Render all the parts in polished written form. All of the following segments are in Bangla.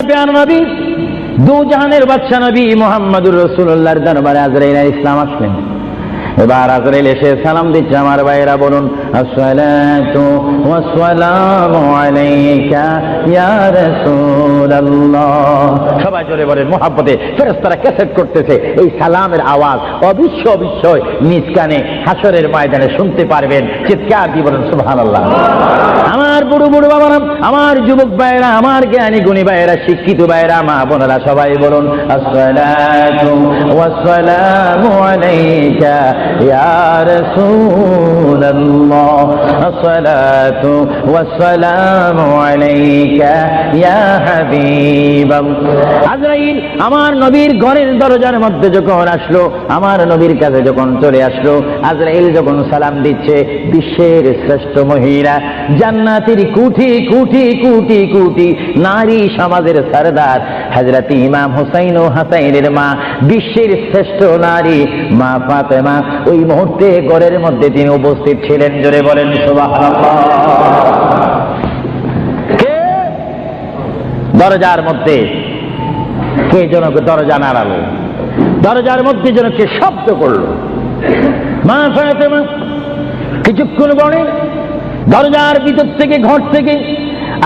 প্যার নবী দু জাহানের বাদশা নবী মুহাম্মদুর রাসূলুল্লাহর দরবারে আজরাইল আলাইহিস সালাম আসলেন। এবার আজরাইল এসে সালাম দিচ্ছে। আমার ভাইরা বলুন, আসসালাতু ওয়াসসালামু আলাইকা ইয়া রাসূলুল্লাহ। সবাই জোরে বলেন মুহাব্বতে। ফেরেশতারা ক্যাসেট করতেছে এই সালামের আওয়াজ অবিশ্বয় নিজ কানে হাসরের ময়দানে শুনতে পারবেন। চিৎকার দিয়ে বলেন সুবহানাল্লাহ। আমার বুড়ো বুড়ো বাবারা, আমার যুবক ভাইরা, আমার জ্ঞানী গুণী ভাইরা, শিক্ষিত ভাইরা, মা বোনেরা সবাই বলুন, আসসালাতু ওয়াসসালামু আলাইকা ইয়া রাসূলুল্লাহ, আসসালাতু ওয়াসসালামু আলাইকা ইয়া হাবিবাল্লাহ। আজরাইল আমার নবীর ঘরের দরজার মধ্যে যখন আসলো, আমার নবীর কাছে যখন চলে আসলো, আজরাইল যখন সালাম দিচ্ছে, বিশ্বের শ্রেষ্ঠ মহিলা, জান্নাতের কোটি কোটি কোটি কোটি নারী সমাজের সরদার হযরত ইমাম হুসাইন ও হাসাইনের মা, বিশ্বের শ্রেষ্ঠ নারী মা ফাতেমা ওই মুহূর্তে ঘরের মধ্যে তিনি উপস্থিত ছিলেন। জোরে বলেন সুবহানাল্লাহ। কে দরজার মধ্যে? কে যেন দরজা নাড়ালো, দরজার মধ্যে যেন কে শব্দ করলো। মা ফাতেমা কিছুক্ষণ পরে দরজার ভিতর থেকে, ঘর থেকে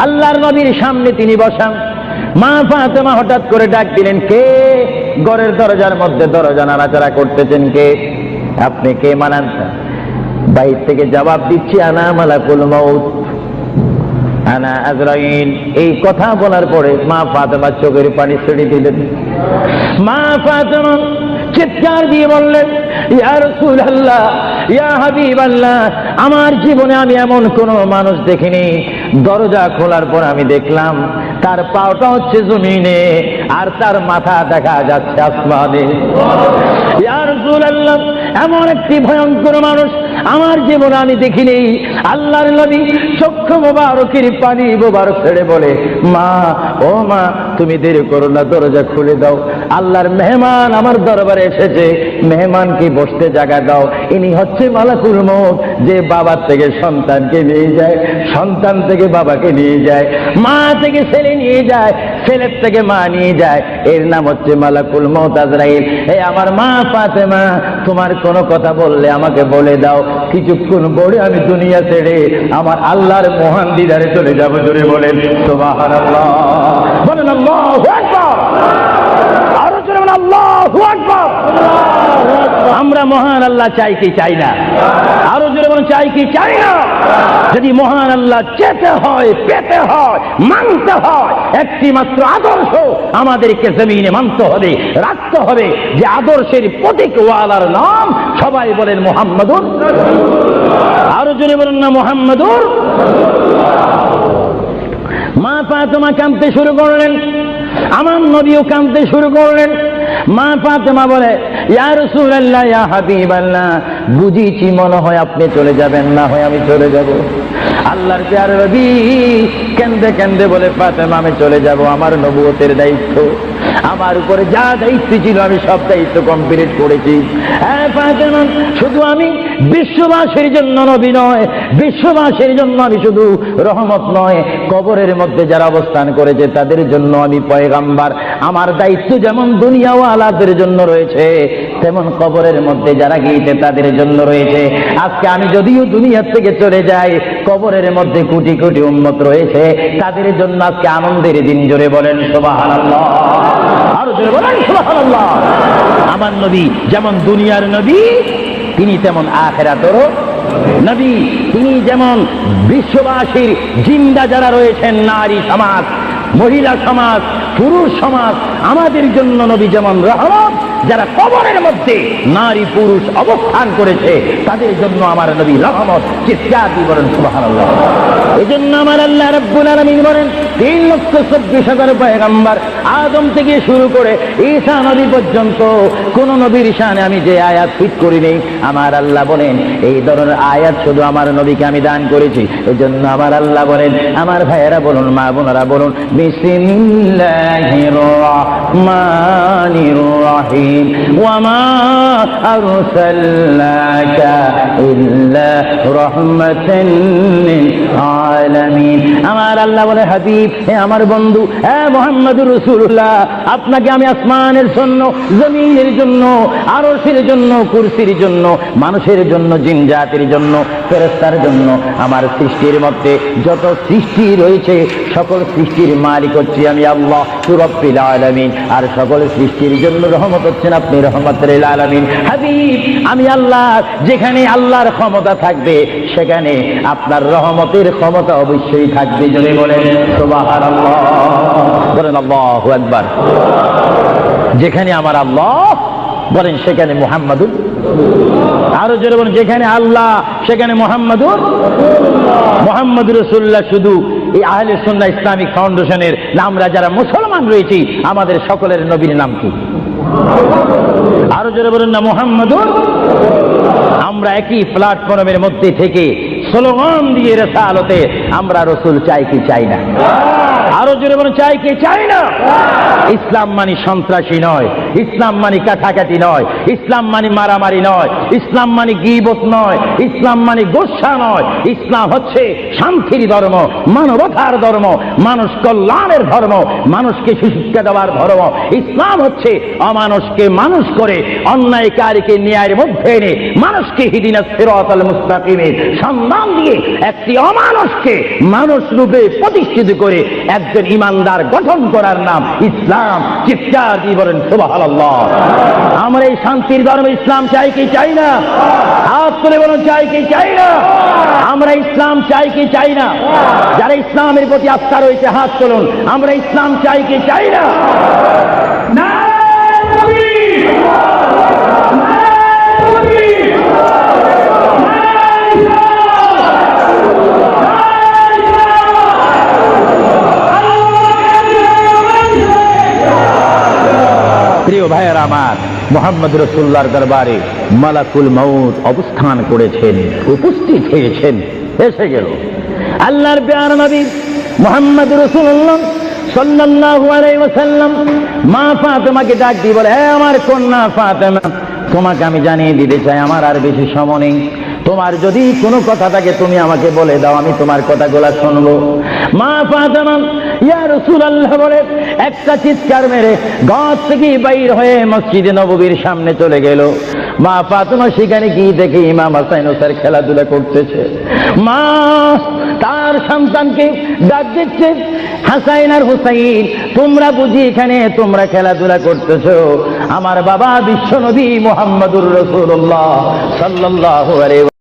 আল্লাহর নবীর সামনে তিনি বসান। মা ফাতেমা হঠাৎ করে ডাক দিলেন, কে ঘরের দরজার মধ্যে দরজা নাড়াচাড়া করতেছেন? কে আপনি? কে মানান? বাইর থেকে জবাব দিচ্ছি, আনা মালাকুল মউত, আনা আজরাইল। এই কথা বলার পরে মা ফাতেমা চোখের পানি ছেড়ে দিলেন। মা ফাতেমা চিৎকার দিয়ে বললেন, ইয়া রাসূলুল্লাহ, ইয়া হাবিবাল্লাহ, আমার জীবনে আমি এমন কোন মানুষ দেখিনি, দরজা খোলার পর আমি দেখলাম তার পাওটা হচ্ছে জমিনে আর তার মাথা দেখা যাচ্ছে আসমানে। ইয়া রাসূলুল্লাহ, এমন একটি ভয়ঙ্কর মানুষ আমার জীবনে আমি দেখিনি। আল্লাহর নবী চক্ষু মোবারকের পানি মোবারক ছেড়ে বলে, মা, ও মা, তুমি দেরি করো না, দরজা খুলে দাও। আল্লাহর মেহমান আমার দরবারে এসেছে, মেহমানকে বসতে জায়গা দাও। ইনি হচ্ছে মালাকুল মউত, যে বাবার থেকে সন্তানকে নিয়ে যায়, সন্তান থেকে বাবাকে নিয়ে যায়, মা থেকে ছেলে নিয়ে যায়, ছেলের থেকে মা নিয়ে যায়। এর নাম হচ্ছে মালাকুল মউত আজরাইল। এই আমার মা ফাতেমা, তোমার কোনো কথা বললে আমাকে বলে দাও, কিছুক্ষণ পরে আমি দুনিয়া ছেড়ে আমার আল্লাহর মহান দিদারে চলে যাব। জোরে বলেন সুবহানাল্লাহ। বলেন আল্লাহু আকবার। আরো জোরে বলেন আল্লাহু আকবার। আমরা মহান আল্লাহ চাই কি চাই না? আরো জোরে বলেন চাই কি চাই না? যদি মহান আল্লাহ চেতে হয়, পেতে হয়, মানতে হয়, একটি মাত্র আদর্শ আমাদেরকে জমিনে মানতে হবে, রাখতে হবে। যে আদর্শের প্রতীক ওয়ালার নাম সবাই বলেন মুহাম্মাদুর। আরো জোরে বলেন না মুহাম্মাদুর। মা ফাতেমা কাঁদতে শুরু করলেন, আমার নবীও কাঁদতে শুরু করলেন। মা ফাতেমা বলে, ইয়া রাসূলুল্লাহ, ইয়া হাবিবাল্লাহ, বুঝিছি মনে হয় আপনি চলে যাবেন, না হয় আমি চলে যাব। আল্লাহর প্যার নবী কেন্দে কেন্দে বলে, ফাতেমা, আমি চলে যাব, আমার নবুয়তের দায়িত্ব, আমার উপরে যা দায়িত্ব ছিল আমি সব দায়িত্ব কমপ্লিট করেছি। হ্যাঁ ফাতেমা, শুধু আমি বিশ্ববাসীর জন্য নবী নয়, বিশ্ববাসীর জন্য আমি শুধু রহমত নয়, কবরের মধ্যে যারা অবস্থান করেছে তাদের জন্য আমি পয়গাম্বার। আমার দায়িত্ব যেমন দুনিয়াওয়ালাদের জন্য রয়েছে, তেমন কবরের মধ্যে যারা গিয়েছে তাদের জন্য রয়েছে। আজকে আমি যদিও দুনিয়ার থেকে চলে যাই, কবরের মধ্যে কোটি কোটি উম্মত রয়েছে, তাদের জন্য আজকে আনন্দের দিন। জোরে বলেন সুবহানাল্লাহ। আরো জোরে বলেন সুবহানাল্লাহ। আমার নবী যেমন দুনিয়ার নবী, তিনি তেমন আখিরাতেরও নবী। তিনি যেমন বিশ্ববাসীর জিন্দা যারা রয়েছেন, নারী সমাজ, মহিলা সমাজ, পুরুষ সমাজ, আমাদের জন্য নবী যেমন রহমত, যারা কবরের মধ্যে নারী পুরুষ অবস্থান করেছে তাদের জন্য আমার নবী রহমত। চিৎকার দিয়ে বলেন সুবহানাল্লাহ। এই জন্য আমার আল্লাহ রাব্বুল আলামিন বলেন, 3,24,000 পয়গম্বর আদম থেকে শুরু করে ঈসা নবী পর্যন্ত কোন নবীর শানে আমি যে আয়াত ফিট করিনি, আমার আল্লাহ বলেন এই ধরনের আয়াত শুধু আমার নবীকে আমি দান করেছি। এই জন্য আমার আল্লাহ বলেন, আমার ভাইয়েরা বলুন, মা বোনেরা বলুন, বিসমিল্লাহির রহমানির রহিম, ওয়া মা আরসালনাকা ইল্লা রাহমাতান লিল আলামিন। আমার আল্লাহ বলে, হাবিব হাবিব, হে আমার বন্ধু, হে মুহাম্মদুর রাসূলুল্লাহ, আপনাকে আমি আসমানের জন্য, জমিনের জন্য, আরশের জন্য, কুরসির জন্য, মানুষের জন্য, জিন জাতির জন্য, ফেরেশতার জন্য, আমার সৃষ্টির মধ্যে যত সৃষ্টি রয়েছে সকল সৃষ্টির মালিক হচ্ছি আমি আল্লাহ রাব্বুল আলামিন। আর সকল সৃষ্টির জন্য রহমত হচ্ছেন আপনি রহমতুল আলামিন। হাবিব, আমি আল্লাহ, যেখানে আল্লাহর ক্ষমতা থাকবে সেখানে আপনার রহমতের ক্ষমতা অবশ্যই থাকবে। জোরে বলেন সুবহানাল্লাহ, বলেন আল্লাহু আকবার। যেখানে আমার আল্লাহ বলেন সেখানে মুহাম্মাদুর, আরো জোরে বলেন যেখানে আল্লাহ সেখানে মুহাম্মাদুর রাসূলুল্লাহ। শুধু এই আহলে সুন্নাহ ইসলামিক ফাউন্ডেশনের আমরা যারা মুসলমান রয়েছি আমাদের সকলের নবীর নাম কি? আরো জোরে বলেন না মুহাম্মাদুর। আমরা একই প্ল্যাটফর্মের মধ্যে থেকে স্লোগান দিয়ে রিসালাতে আমরা রাসূল চাই কি চাই না? আরো জোরে বলেন চাই কি চাই না? ইসলাম মানে সন্ত্রাসী নয়, ইসলাম মানে কাটাকাটি নয়, ইসলাম মানে মারামারি নয়, ইসলাম মানে গীবত নয়, ইসলাম মানে গোসা নয়। ইসলাম হচ্ছে শান্তির ধর্ম, মানবতার ধর্ম, মানুষ কল্যাণের ধর্ম, মানুষকে সুশিক্ষা দেওয়ার ধর্ম। ইসলাম হচ্ছে অমানুষকে মানুষ করে, অন্যায়কারীকে ন্যায়ের মধ্যে এনে মানুষকে হিদিনাস সিরাতাল মুস্তাকিমের সন্ধান দিয়ে একটি অমানুষকে মানুষ রূপে প্রতিষ্ঠিত করে একজন ইমানদার গঠন করার নাম ইসলাম। চিৎকার দিয়ে বলেন সুবহানাল্লাহ। আমরা এই শান্তির ধর্ম ইসলাম চাই কি চাই না? হাত তুলে বলুন চাই কি চাই না? আমরা ইসলাম চাই কি চাই না? যারা ইসলামের প্রতি আস্থা রয়েছে হাত তুলুন। আমরা ইসলাম চাই কি চাই না? প্রিয় ভাইয়েরা আমার, মুহাম্মদ রাসূলুল্লাহর দরবারে মালাকুল মউত অবস্থান করেছেন, উপস্থিত হয়েছেন, এসে গেল আল্লাহর প্যারা নবী মুহাম্মদ রাসূলুল্লাহ সাল্লাল্লাহু আলাইহি ওয়াসাল্লাম। মা ফাতেমাকে ডাক দিয়ে বলে, হে আমার কন্যা ফাতেমা, তোমাকে আমি জানিয়ে দিতে চাই আমার আর বেশি সময় নেই। তোমার যদি কোনো কথা থাকে তুমি আমাকে বলে দাও, আমি তোমার কথাগুলো শুনবো। মা ফাতেমা ইয়া রাসূলুল্লাহ বলে একটা চিৎকার মেরে ঘর থেকে বাইর হয়ে মসজিদে নববীর সামনে চলে গেল। মা ফাতেমা সেখানে গিয়ে দেখে ইমাম হাসান হোসেন খেলাধুলা করতেছে। মা তার সন্তানকে ডাক দিচ্ছে, হাসাইন আর হুসাইন, তোমরা বুঝি এখানে তোমরা খেলাধুলা করতেছো? আমার বাবা বিশ্বনবী মুহাম্মদুর রাসূলুল্লাহ সাল্লাল্লাহু আলাইহি